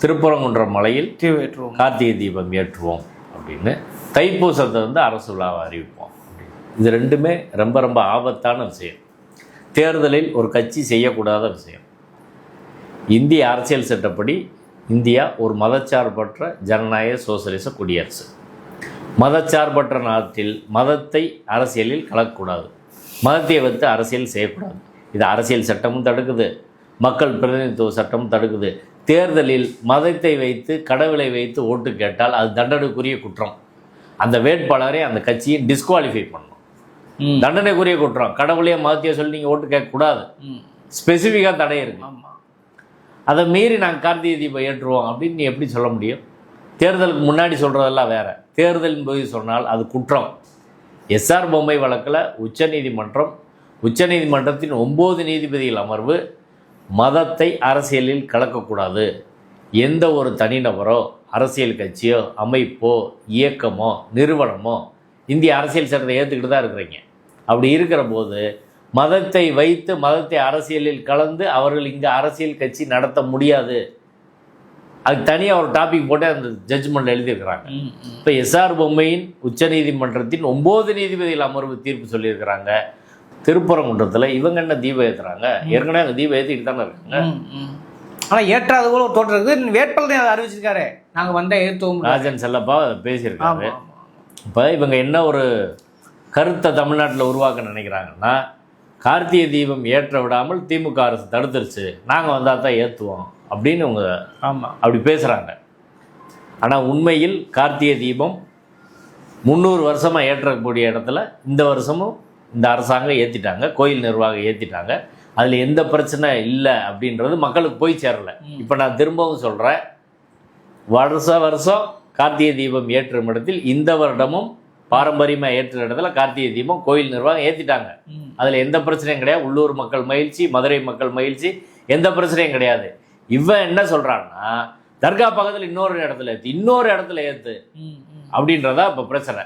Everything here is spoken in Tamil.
திருப்பரங்குன்றம் மலையில் கார்த்திகை தீபம் ஏற்றுவோம் அப்படின்னு தைப்பூசத்தை அரசு விழாவை அறிவிப்போம். இது ரெண்டுமே ரொம்ப ரொம்ப ஆபத்தான விஷயம். தேர்தலில் ஒரு கட்சி செய்யக்கூடாத விஷயம். இந்திய அரசியல் சட்டப்படி இந்தியா ஒரு மதச்சார்பற்ற ஜனநாயக சோசலிச குடியரசு. மதச்சார்பற்ற நாட்டில் மதத்தை அரசியலில் கலக்கக்கூடாது, மதத்தை வைத்து அரசியல் செய்யக்கூடாது. இது அரசியல் சட்டமும் தடுக்குது, மக்கள் பிரதிநிதித்துவ சட்டமும் தடுக்குது. தேர்தலில் மதத்தை வைத்து கடவுளை வைத்து ஓட்டு கேட்டால் அது தண்டனைக்குரிய குற்றம். அந்த வேட்பாளரை அந்த கட்சியை டிஸ்குவாலிஃபை பண்ணணும். தண்டனைக்குரிய குற்றம். கடவுளையே மதத்தையே சொல்லி நீங்கள் ஓட்டு கேட்கக்கூடாது. ஸ்பெசிஃபிக்காக தடை இருக்கு. அதை மீறி நாங்கள் கார்த்திகை தீபம் ஏற்றுவோம் அப்படின்னு நீ எப்படி சொல்ல முடியும்? தேர்தலுக்கு முன்னாடி சொல்கிறதெல்லாம் வேறு, தேர்தலின் போது சொன்னால் அது குற்றம். எஸ்ஆர் பொம்மை வழக்கில் உச்சநீதிமன்றத்தின் 9 நீதிபதிகள் அமர்வு மதத்தை அரசியலில் கலக்கக்கூடாது. எந்த ஒரு தனிநபரோ அரசியல் கட்சியோ அமைப்போ இயக்கமோ நிறுவனமோ இந்திய அரசியல் சட்டத்தை ஏற்றுக்கிட்டு தான் இருக்கிறீங்க. அப்படி இருக்கிற போது மதத்தை வைத்து மதத்தை அரசியலில் கலந்து அவர்கள் இங்கே அரசியல் கட்சி நடத்த முடியாது. அது தனியாக ஒரு டாபிக் போட்டு அந்த ஜட்ஜ்மெண்ட் எழுதியிருக்கிறாங்க. இப்போ எஸ்ஆர் பொம்மையின் உச்சநீதிமன்றத்தின் 9 நீதிபதிகள் அமர்வு தீர்ப்பு சொல்லியிருக்கிறாங்க. திருப்பரங்குன்றத்தில் இவங்க என்ன தீபம் ஏற்றுறாங்க? ஏற்கனவே அங்கே தீபம் ஏற்றிக்கிட்டு தானே இருக்காங்க. ஆனால் ஏற்றாது போல ஒரு தோற்றம் இருக்குது. வேட்பாளர் அதை அறிவிச்சிருக்காரு, நாங்கள் வந்தால் ஏற்றுவோம். ராஜன் செல்லப்பா அதை பேசியிருக்காரு. இப்போ இவங்க என்ன ஒரு கருத்தை தமிழ்நாட்டில் உருவாக்க நினைக்கிறாங்கன்னா, கார்த்திகை தீபம் ஏற்ற விடாமல் திமுக அரசு தடுத்துருச்சு, நாங்கள் வந்தால் தான் ஏற்றுவோம் அப்படின்னு இவங்க அப்படி பேசுகிறாங்க. ஆனால் உண்மையில் கார்த்திகை தீபம் 300 வருஷமாக ஏற்றக்கூடிய இடத்துல இந்த வருஷமும் இந்த அரசாங்கம் ஏற்றிட்டாங்க, கோயில் நிர்வாகம் ஏற்றிட்டாங்க. அதில் எந்த பிரச்சனை இல்லை அப்படின்றது மக்களுக்கு போய் சேரலை. இப்போ நான் திரும்பவும் சொல்கிறேன், வருஷம் கார்த்திகை தீபம் ஏற்றும் இடத்தில் இந்த வருடமும் பாரம்பரியமாக ஏற்றுற இடத்துல கார்த்திகை தீபம் கோயில் நிர்வாகம் ஏற்றிட்டாங்க. அதில் எந்த பிரச்சனையும் கிடையாது. உள்ளூர் மக்கள் மகிழ்ச்சி, மதுரை மக்கள் மகிழ்ச்சி, எந்த பிரச்சனையும் கிடையாது. இவன் என்ன சொல்கிறான்னா, தர்கா பக்கத்தில் இன்னொரு இடத்துல ஏற்று அப்படின்றதா இப்போ பிரச்சனை.